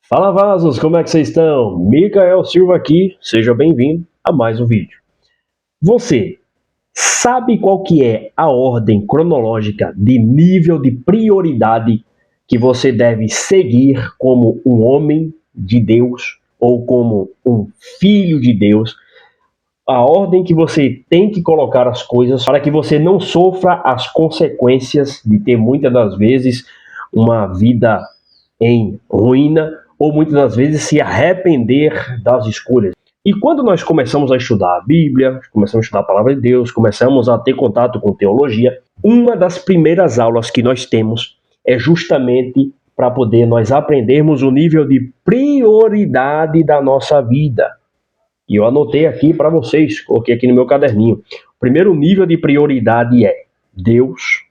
Fala vasos, como é que vocês estão? Micael Silva aqui, seja bem-vindo a mais um vídeo. Você sabe qual que é a ordem cronológica de nível de prioridade que você deve seguir como um homem de Deus ou como um filho de Deus? A ordem que você tem que colocar as coisas para que você não sofra as consequências de ter muitas das vezes uma vida em ruína ou muitas das vezes se arrepender das escolhas. E quando nós começamos a estudar a Bíblia, começamos a estudar a Palavra de Deus, começamos a ter contato com teologia, uma das primeiras aulas que nós temos é justamente para poder nós aprendermos o nível de prioridade da nossa vida. E eu anotei aqui para vocês, coloquei aqui no meu caderninho. O primeiro nível de prioridade é Deus.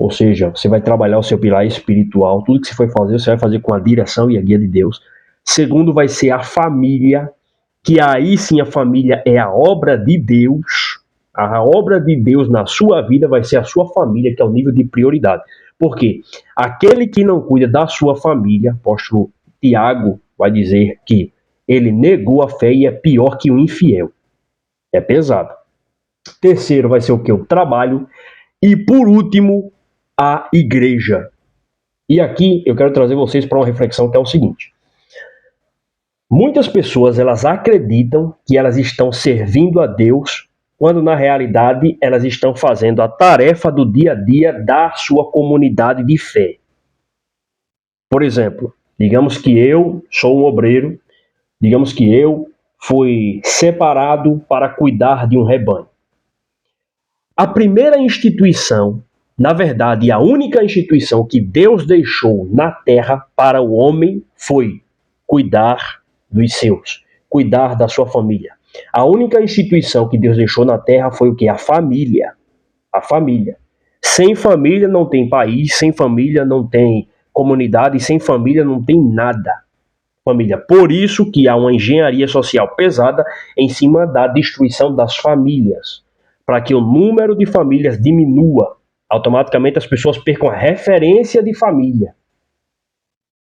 Ou seja, você vai trabalhar o seu pilar espiritual, tudo que você for fazer, você vai fazer com a direção e a guia de Deus. Segundo vai ser a família, que aí sim a família é a obra de Deus. A obra de Deus na sua vida vai ser a sua família, que é o nível de prioridade. Por quê? Aquele que não cuida da sua família, apóstolo Tiago vai dizer que ele negou a fé e é pior que um infiel. É pesado. Terceiro vai ser o que? O trabalho. E por último, a igreja. E aqui eu quero trazer vocês para uma reflexão que é o seguinte. Muitas pessoas elas acreditam que elas estão servindo a Deus, quando na realidade elas estão fazendo a tarefa do dia a dia da sua comunidade de fé. Por exemplo, digamos que eu sou um obreiro, digamos que eu fui separado para cuidar de um rebanho. A primeira instituição, na verdade, a única instituição que Deus deixou na terra para o homem foi cuidar dos seus, cuidar da sua família. A única instituição que Deus deixou na terra foi o que? A família. A família. Sem família não tem país, sem família não tem comunidade, sem família não tem nada. Família. Por isso que há uma engenharia social pesada em cima da destruição das famílias, para que o número de famílias diminua. Automaticamente as pessoas percam a referência de família.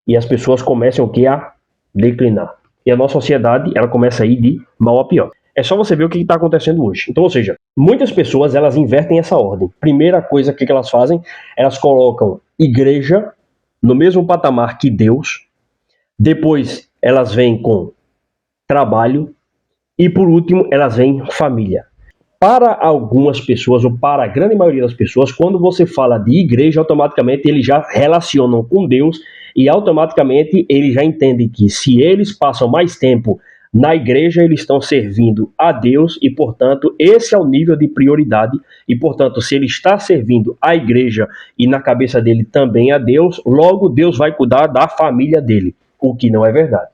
E as pessoas começam o que? A declinar. E a nossa sociedade, ela começa a ir de mal a pior. É só você ver o que está acontecendo hoje. Então, ou seja, muitas pessoas, elas invertem essa ordem. Primeira coisa que elas fazem, elas colocam igreja no mesmo patamar que Deus. Depois, elas vêm com trabalho. E, por último, elas vêm família. Para algumas pessoas, ou para a grande maioria das pessoas, quando você fala de igreja, automaticamente eles já relacionam com Deus e automaticamente eles já entendem que se eles passam mais tempo na igreja, eles estão servindo a Deus e, portanto, esse é o nível de prioridade e, portanto, se ele está servindo a igreja e na cabeça dele também a Deus, logo Deus vai cuidar da família dele, o que não é verdade.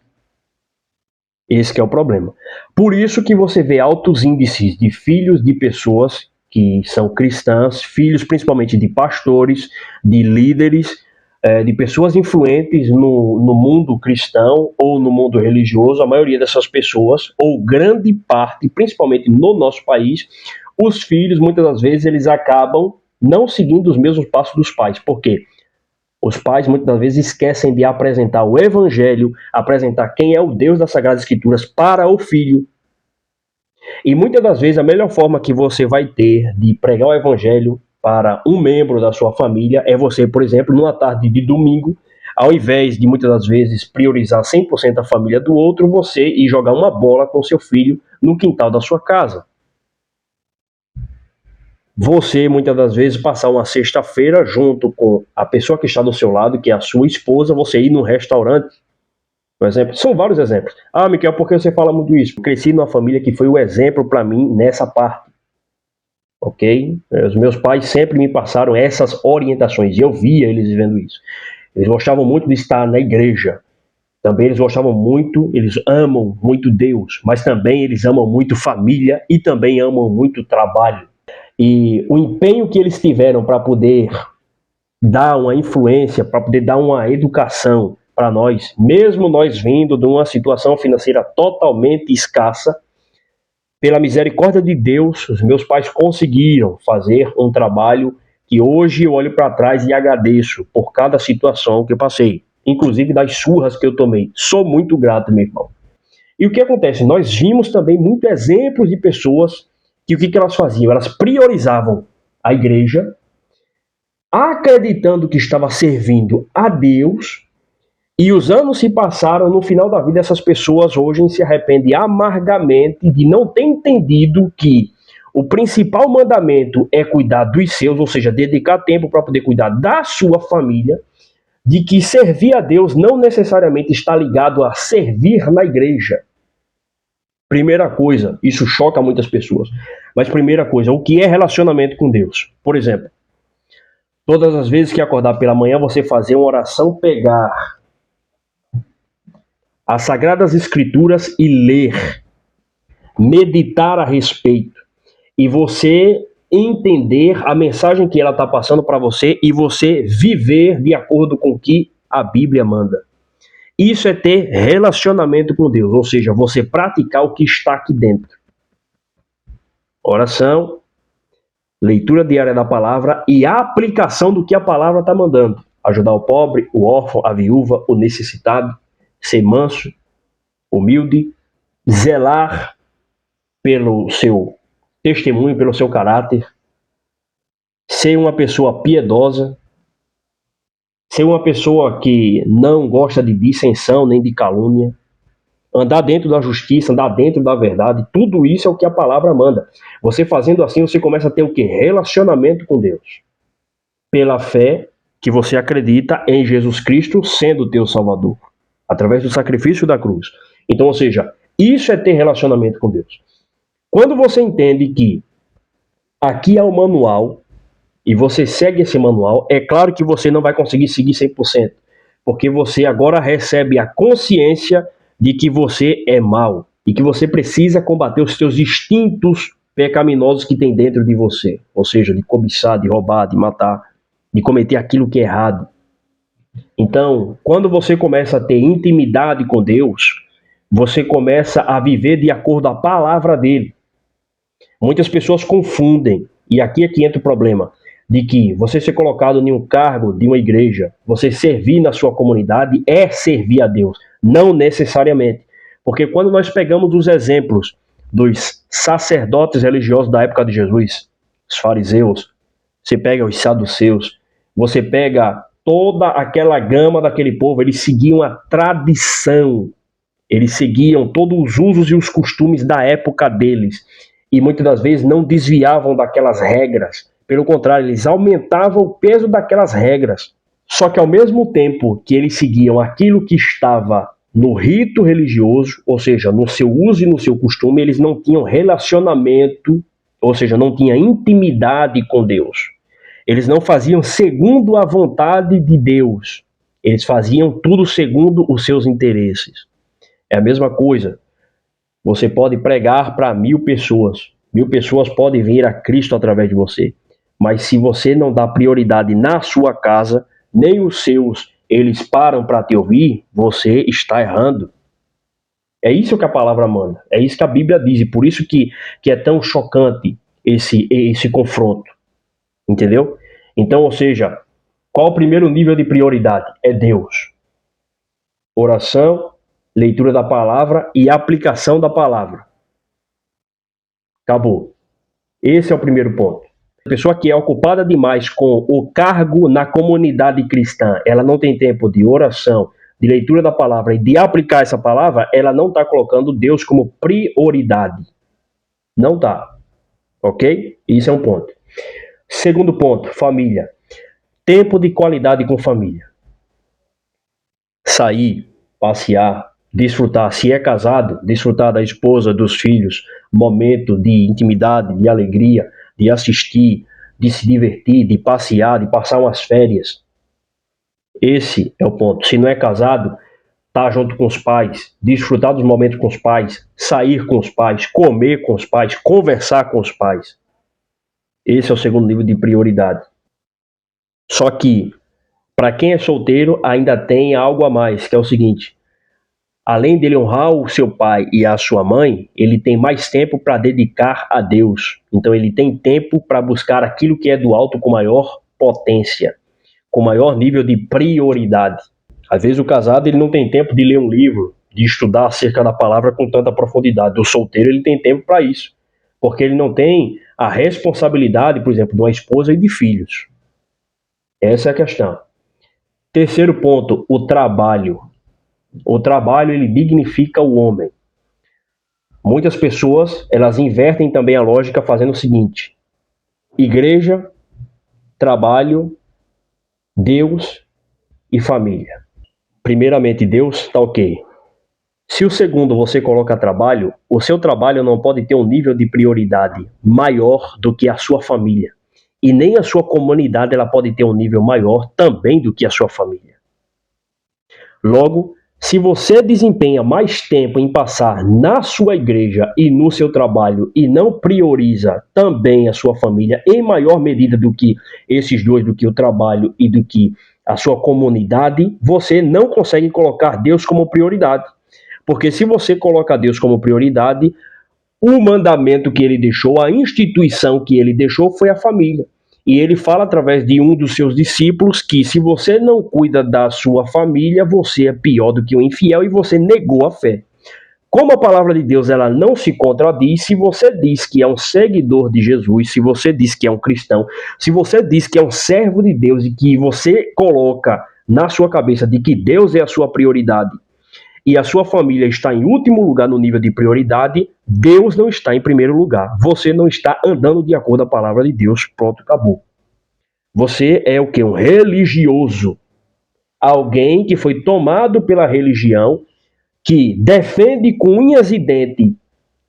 Esse que é o problema. Por isso que você vê altos índices de filhos de pessoas que são cristãs, filhos principalmente de pastores, de líderes, de pessoas influentes no mundo cristão ou no mundo religioso. A maioria dessas pessoas, ou grande parte, principalmente no nosso país, os filhos, muitas das vezes, eles acabam não seguindo os mesmos passos dos pais. Por quê? Os pais muitas das vezes esquecem de apresentar o evangelho, apresentar quem é o Deus das Sagradas Escrituras para o filho. E muitas das vezes a melhor forma que você vai ter de pregar o evangelho para um membro da sua família é você, por exemplo, numa tarde de domingo, ao invés de muitas das vezes priorizar 100% a família do outro, você ir jogar uma bola com seu filho no quintal da sua casa. Você, muitas das vezes, passar uma sexta-feira junto com a pessoa que está do seu lado, que é a sua esposa, você ir num restaurante, por exemplo. São vários exemplos. Ah, Miquel, por que você fala muito isso? Eu cresci numa família que foi o exemplo para mim nessa parte. Ok? Os meus pais sempre me passaram essas orientações e eu via eles vivendo isso. Eles gostavam muito de estar na igreja. Também eles gostavam muito, eles amam muito Deus, mas também eles amam muito família e também amam muito trabalho. E o empenho que eles tiveram para poder dar uma influência, para poder dar uma educação para nós, mesmo nós vindo de uma situação financeira totalmente escassa, pela misericórdia de Deus, os meus pais conseguiram fazer um trabalho que hoje eu olho para trás e agradeço por cada situação que eu passei. inclusive das surras que eu tomei. Sou muito grato, meu irmão. E o que acontece? Nós vimos também muitos exemplos de pessoas que o que elas faziam? Elas priorizavam a igreja, acreditando que estava servindo a Deus, e os anos se passaram, no final da vida essas pessoas hoje se arrependem amargamente de não ter entendido que o principal mandamento é cuidar dos seus, ou seja, dedicar tempo para poder cuidar da sua família, de que servir a Deus não necessariamente está ligado a servir na igreja. Primeira coisa, isso choca muitas pessoas, mas primeira coisa, o que é relacionamento com Deus? Por exemplo, todas as vezes que acordar pela manhã, você fazer uma oração, pegar as Sagradas Escrituras e ler, meditar a respeito, e você entender a mensagem que ela está passando para você e você viver de acordo com o que a Bíblia manda. Isso é ter relacionamento com Deus, ou seja, você praticar o que está aqui dentro. Oração, leitura diária da palavra e a aplicação do que a palavra está mandando. Ajudar o pobre, o órfão, a viúva, o necessitado, ser manso, humilde, zelar pelo seu testemunho, pelo seu caráter, ser uma pessoa piedosa, ser uma pessoa que não gosta de dissensão nem de calúnia, andar dentro da justiça, andar dentro da verdade, tudo isso é o que a palavra manda. Você fazendo assim, você começa a ter o quê? Relacionamento com Deus. Pela fé que você acredita em Jesus Cristo sendo o teu Salvador, através do sacrifício da cruz. Então, ou seja, isso é ter relacionamento com Deus. Quando você entende que aqui é o manual e você segue esse manual, é claro que você não vai conseguir seguir 100%, porque você agora recebe a consciência de que você é mau e que você precisa combater os seus instintos pecaminosos que tem dentro de você, ou seja, de cobiçar, de roubar, de matar, de cometer aquilo que é errado. Então, quando você começa a ter intimidade com Deus, você começa a viver de acordo com a palavra dele. Muitas pessoas confundem, e aqui é que entra o problema, de que você ser colocado em um cargo de uma igreja, você servir na sua comunidade é servir a Deus. Não necessariamente. Porque quando nós pegamos os exemplos dos sacerdotes religiosos da época de Jesus, os fariseus, você pega os saduceus, você pega toda aquela gama daquele povo, eles seguiam a tradição, eles seguiam todos os usos e os costumes da época deles, e muitas das vezes não desviavam daquelas regras, pelo contrário, eles aumentavam o peso daquelas regras. Só que ao mesmo tempo que eles seguiam aquilo que estava no rito religioso, ou seja, no seu uso e no seu costume, eles não tinham relacionamento, ou seja, não tinham intimidade com Deus. Eles não faziam segundo a vontade de Deus. Eles faziam tudo segundo os seus interesses. É a mesma coisa. Você pode pregar para 1000 pessoas. 1000 pessoas podem vir a Cristo através de você. Mas se você não dá prioridade na sua casa, nem os seus, eles param para te ouvir, você está errando. É isso que a palavra manda. É isso que a Bíblia diz. E por isso que é tão chocante esse confronto. Entendeu? Então, ou seja, qual o primeiro nível de prioridade? É Deus. Oração, leitura da palavra e aplicação da palavra. Acabou. Esse é o primeiro ponto. A pessoa que é ocupada demais com o cargo na comunidade cristã, ela não tem tempo de oração, de leitura da palavra e de aplicar essa palavra, ela não está colocando Deus como prioridade. Não está. Ok? Isso é um ponto. Segundo ponto, família. Tempo de qualidade com família. Sair, passear, desfrutar. Se é casado, desfrutar da esposa, dos filhos. Momento de intimidade, de alegria, de assistir, de se divertir, de passear, de passar umas férias. Esse é o ponto. Se não é casado, estar junto com os pais, desfrutar dos momentos com os pais, sair com os pais, comer com os pais, conversar com os pais. Esse é o segundo nível de prioridade. Só que, para quem é solteiro, ainda tem algo a mais, que é o seguinte: além dele honrar o seu pai e a sua mãe, ele tem mais tempo para dedicar a Deus. Então ele tem tempo para buscar aquilo que é do alto com maior potência, com maior nível de prioridade. Às vezes o casado ele não tem tempo de ler um livro, de estudar acerca da palavra com tanta profundidade. O solteiro ele tem tempo para isso, porque ele não tem a responsabilidade, por exemplo, de uma esposa e de filhos. Essa é a questão. Terceiro ponto, o trabalho. O trabalho ele dignifica o homem. Muitas pessoas elas invertem também a lógica fazendo o seguinte: igreja, trabalho, Deus e família. Primeiramente, Deus está ok. Se o segundo você coloca trabalho, o seu trabalho não pode ter um nível de prioridade maior do que a sua família. E nem a sua comunidade ela pode ter um nível maior também do que a sua família. Logo, se você desempenha mais tempo em passar na sua igreja e no seu trabalho e não prioriza também a sua família em maior medida do que esses dois, do que o trabalho e do que a sua comunidade, você não consegue colocar Deus como prioridade. Porque se você coloca Deus como prioridade, o mandamento que ele deixou, a instituição que ele deixou foi a família. E ele fala através de um dos seus discípulos que se você não cuida da sua família, você é pior do que o infiel e você negou a fé. Como a palavra de Deus ela não se contradiz, se você diz que é um seguidor de Jesus, se você diz que é um cristão, se você diz que é um servo de Deus e que você coloca na sua cabeça de que Deus é a sua prioridade e a sua família está em último lugar no nível de prioridade, Deus não está em primeiro lugar. Você não está andando de acordo com a palavra de Deus. Pronto, acabou. Você é o quê? Um religioso. Alguém que foi tomado pela religião, que defende com unhas e dentes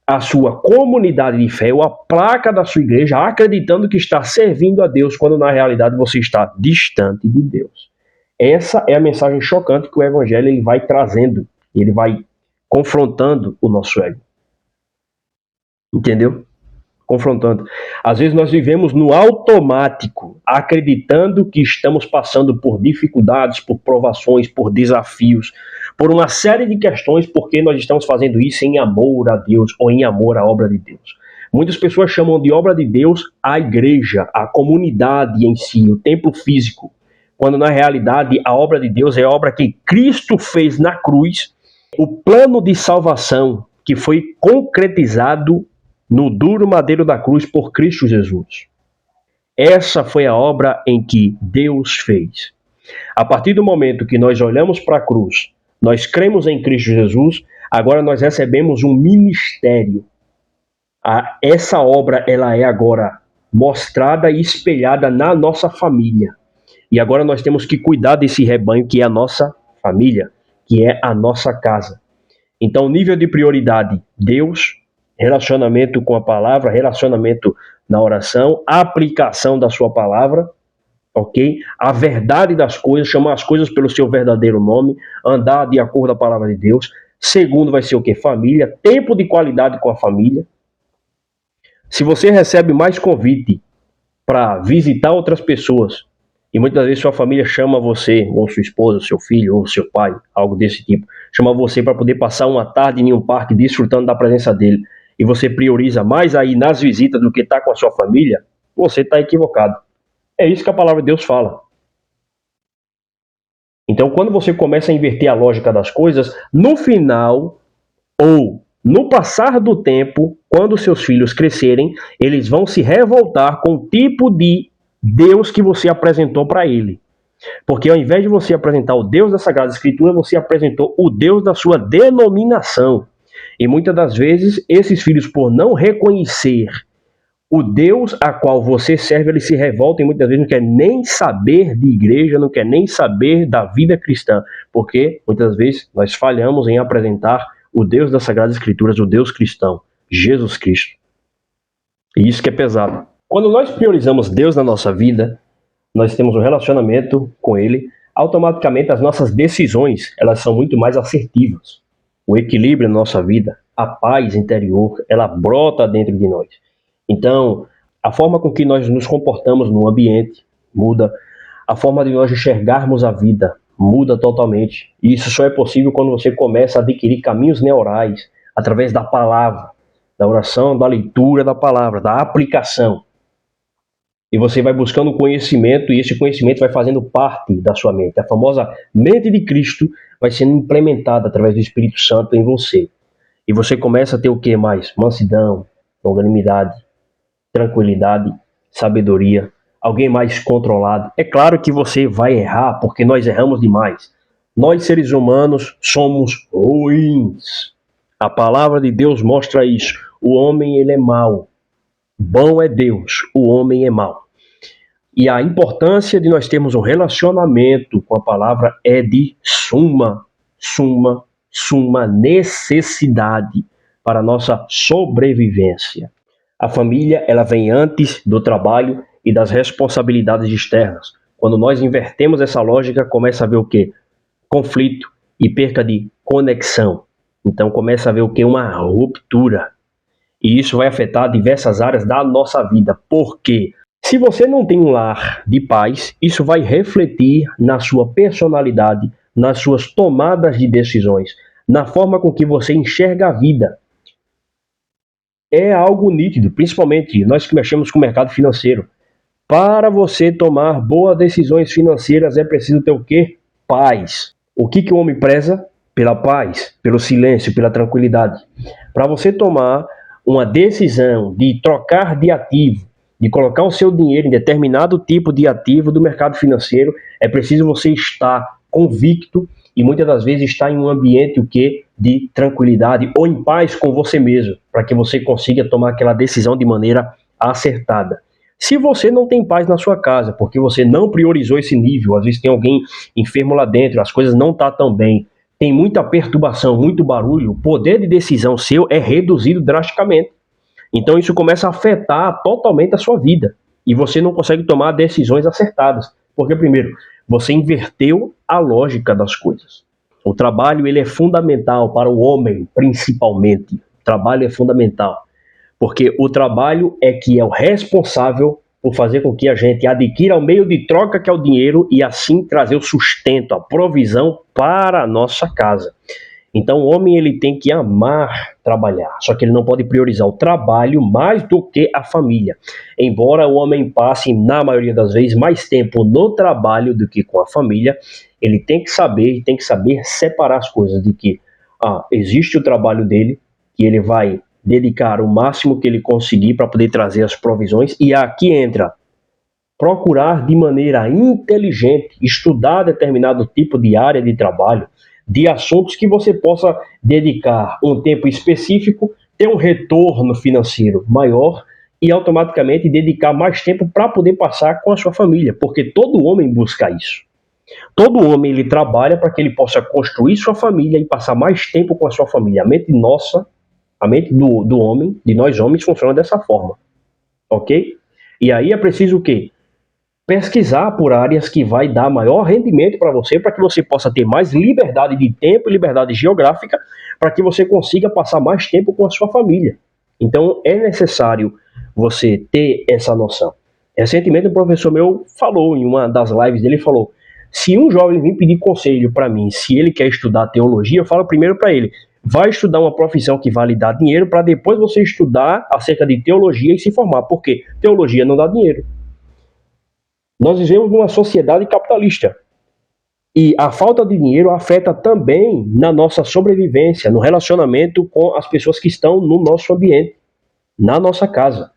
a sua comunidade de fé, ou a placa da sua igreja, acreditando que está servindo a Deus, quando na realidade você está distante de Deus. Essa é a mensagem chocante que o Evangelho ele vai trazendo. Ele vai confrontando o nosso ego. Entendeu? Confrontando. Às vezes nós vivemos no automático, acreditando que estamos passando por dificuldades, por provações, por desafios, por uma série de questões, porque nós estamos fazendo isso em amor a Deus ou em amor à obra de Deus. Muitas pessoas chamam de obra de Deus a igreja, a comunidade em si, o templo físico, quando na realidade a obra de Deus é a obra que Cristo fez na cruz, o plano de salvação que foi concretizado no duro madeiro da cruz por Cristo Jesus. Essa foi a obra em que Deus fez. A partir do momento que nós olhamos para a cruz, nós cremos em Cristo Jesus, agora nós recebemos um ministério. Essa obra ela é agora mostrada e espelhada na nossa família. E agora nós temos que cuidar desse rebanho que é a nossa família, que é a nossa casa. Então, nível de prioridade, Deus, relacionamento com a palavra, relacionamento na oração, aplicação da sua palavra, ok? A verdade das coisas, chamar as coisas pelo seu verdadeiro nome, andar de acordo com a palavra de Deus. Segundo vai ser o quê? Família, tempo de qualidade com a família. Se você recebe mais convite para visitar outras pessoas, e muitas vezes sua família chama você, ou sua esposa, seu filho, ou seu pai, algo desse tipo, chama você para poder passar uma tarde em um parque desfrutando da presença dele, e você prioriza mais aí nas visitas do que estar com a sua família, você está equivocado. É isso que a palavra de Deus fala. Então, quando você começa a inverter a lógica das coisas, no final, ou no passar do tempo, quando seus filhos crescerem, eles vão se revoltar com o tipo de Deus que você apresentou para ele. Porque ao invés de você apresentar o Deus da Sagrada Escritura, você apresentou o Deus da sua denominação. E muitas das vezes, esses filhos, por não reconhecer o Deus a qual você serve, eles se revoltam e muitas vezes não quer nem saber de igreja, não quer nem saber da vida cristã. Porque muitas vezes nós falhamos em apresentar o Deus das Sagradas Escrituras, o Deus cristão, Jesus Cristo. E isso que é pesado. Quando nós priorizamos Deus na nossa vida, nós temos um relacionamento com Ele, automaticamente as nossas decisões, elas são muito mais assertivas. O equilíbrio na nossa vida, a paz interior, ela brota dentro de nós. Então, a forma com que nós nos comportamos no ambiente muda, a forma de nós enxergarmos a vida muda totalmente. E isso só é possível quando você começa a adquirir caminhos neurais através da palavra, da oração, da leitura da palavra, da aplicação. E você vai buscando conhecimento, e esse conhecimento vai fazendo parte da sua mente. A famosa mente de Cristo vai sendo implementada através do Espírito Santo em você. E você começa a ter o que mais? Mansidão, longanimidade, tranquilidade, sabedoria, alguém mais controlado. É claro que você vai errar, porque nós erramos demais. Nós, seres humanos, somos ruins. A palavra de Deus mostra isso. O homem, ele é mau. Bom é Deus, o homem é mau. E a importância de nós termos um relacionamento com a palavra é de suma necessidade para a nossa sobrevivência. A família, ela vem antes do trabalho e das responsabilidades externas. Quando nós invertemos essa lógica, começa a ver o quê? Conflito e perca de conexão. Então começa a ver o quê? Uma ruptura. E isso vai afetar diversas áreas da nossa vida. Por quê? Se você não tem um lar de paz, isso vai refletir na sua personalidade, nas suas tomadas de decisões, na forma com que você enxerga a vida. É algo nítido, principalmente nós que mexemos com o mercado financeiro. Para você tomar boas decisões financeiras é preciso ter o quê? Paz. O que o homem preza? Pela paz, pelo silêncio, pela tranquilidade. Para você tomar uma decisão de trocar de ativo, de colocar o seu dinheiro em determinado tipo de ativo do mercado financeiro, é preciso você estar convicto e muitas das vezes estar em um ambiente o quê? De tranquilidade ou em paz com você mesmo, para que você consiga tomar aquela decisão de maneira acertada. Se você não tem paz na sua casa, porque você não priorizou esse nível, às vezes tem alguém enfermo lá dentro, as coisas não estão tão bem, tem muita perturbação, muito barulho, o poder de decisão seu é reduzido drasticamente. Então isso começa a afetar totalmente a sua vida. E você não consegue tomar decisões acertadas. Porque, primeiro, você inverteu a lógica das coisas. O trabalho, ele é fundamental para o homem, principalmente. O trabalho é fundamental. Porque o trabalho é que é o responsável por fazer com que a gente adquira o meio de troca, que é o dinheiro, e assim trazer o sustento, a provisão para a nossa casa. Então o homem, ele tem que amar trabalhar, só que ele não pode priorizar o trabalho mais do que a família. Embora o homem passe, na maioria das vezes, mais tempo no trabalho do que com a família, ele tem que saber separar as coisas, de que existe o trabalho dele, que ele vai dedicar o máximo que ele conseguir para poder trazer as provisões, e aqui entra procurar de maneira inteligente estudar determinado tipo de área de trabalho, de assuntos que você possa dedicar um tempo específico, ter um retorno financeiro maior e automaticamente dedicar mais tempo para poder passar com a sua família, porque todo homem busca isso. Todo homem, ele trabalha para que ele possa construir sua família e passar mais tempo com a sua família. A mente nossa, a mente do homem, de nós homens, funciona dessa forma, ok? E aí é preciso o quê? Pesquisar por áreas que vai dar maior rendimento para que você possa ter mais liberdade de tempo e liberdade geográfica, para que você consiga passar mais tempo com a sua família. Então é necessário você ter essa noção. Recentemente um professor meu falou, em uma das lives dele, falou: se um jovem vir pedir conselho para mim, se ele quer estudar teologia, eu falo primeiro para ele: vai estudar uma profissão que vai lhe dar dinheiro, para depois você estudar acerca de teologia e se formar, porque teologia não dá dinheiro. Nós vivemos numa sociedade capitalista e a falta de dinheiro afeta também na nossa sobrevivência, no relacionamento com as pessoas que estão no nosso ambiente, na nossa casa.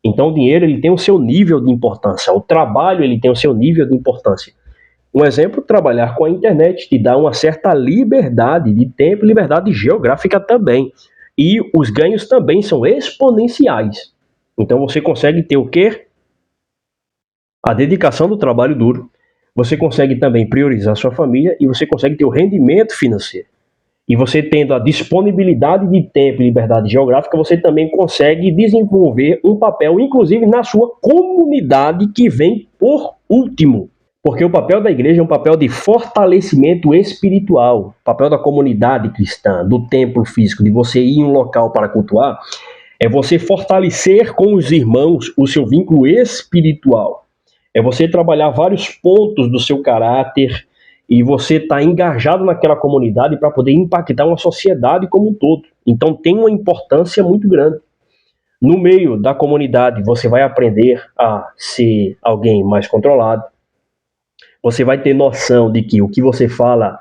Então o dinheiro, ele tem o seu nível de importância, o trabalho, ele tem o seu nível de importância. Um exemplo, trabalhar com a internet te dá uma certa liberdade de tempo e liberdade geográfica também. E os ganhos também são exponenciais. Então você consegue ter o quê? A dedicação do trabalho duro, você consegue também priorizar sua família e você consegue ter o rendimento financeiro. E você tendo a disponibilidade de tempo e liberdade geográfica, você também consegue desenvolver um papel, inclusive na sua comunidade, que vem por último. Porque o papel da igreja é um papel de fortalecimento espiritual. O papel da comunidade cristã, do templo físico, de você ir em um local para cultuar, é você fortalecer com os irmãos o seu vínculo espiritual. É você trabalhar vários pontos do seu caráter e você estar engajado naquela comunidade para poder impactar uma sociedade como um todo. Então tem uma importância muito grande. No meio da comunidade, você vai aprender a ser alguém mais controlado. Você vai ter noção de que o que você fala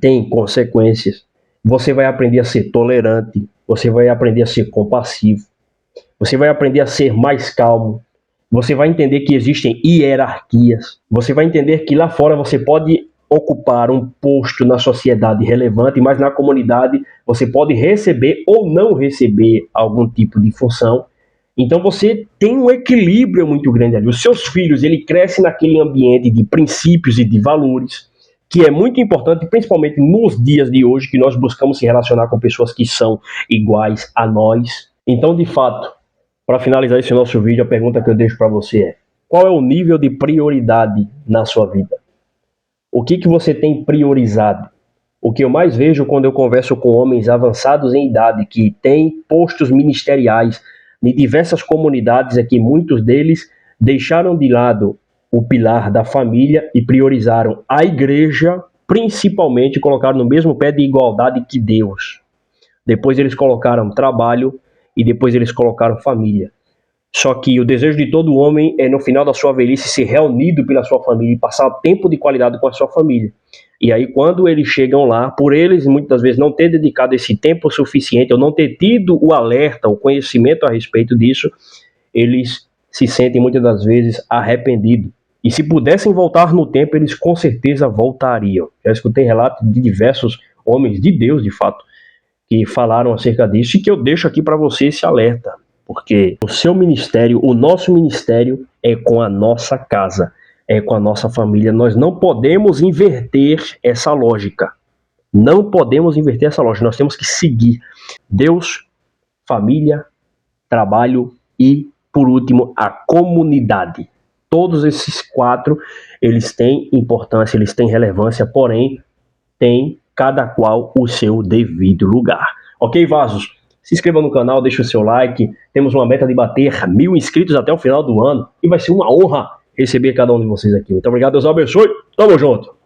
tem consequências. Você vai aprender a ser tolerante. Você vai aprender a ser compassivo. Você vai aprender a ser mais calmo. Você vai entender que existem hierarquias. Você vai entender que lá fora você pode ocupar um posto na sociedade relevante, mas na comunidade você pode receber ou não receber algum tipo de função. Então você tem um equilíbrio muito grande ali. Os seus filhos, ele cresce naquele ambiente de princípios e de valores, que é muito importante, principalmente nos dias de hoje, que nós buscamos se relacionar com pessoas que são iguais a nós. Então, de fato, para finalizar esse nosso vídeo, a pergunta que eu deixo para você é: qual é o nível de prioridade na sua vida? O que você tem priorizado? O que eu mais vejo quando eu converso com homens avançados em idade, que têm postos ministeriais em diversas comunidades, é que muitos deles deixaram de lado o pilar da família e priorizaram a igreja, principalmente colocaram no mesmo pé de igualdade que Deus. Depois eles colocaram trabalho e depois eles colocaram família. Só que o desejo de todo homem é, no final da sua velhice, ser reunido pela sua família e passar tempo de qualidade com a sua família. E aí, quando eles chegam lá, por eles muitas vezes não ter dedicado esse tempo suficiente, ou não ter tido o alerta, o conhecimento a respeito disso, eles se sentem muitas das vezes arrependidos. E se pudessem voltar no tempo, eles com certeza voltariam. Já escutei relatos de diversos homens de Deus, de fato, que falaram acerca disso, e que eu deixo aqui para você esse alerta. Porque o seu ministério, o nosso ministério é com a nossa casa, é com a nossa família. Nós não podemos inverter essa lógica. Não podemos inverter essa lógica. Nós temos que seguir Deus, família, trabalho e, por último, a comunidade. Todos esses quatro, eles têm importância, eles têm relevância, porém, tem cada qual o seu devido lugar. Ok, vasos? Se inscreva no canal, deixe o seu like. Temos uma meta de bater 1000 inscritos até o final do ano. E vai ser uma honra receber cada um de vocês aqui. Muito obrigado, Deus abençoe. Tamo junto.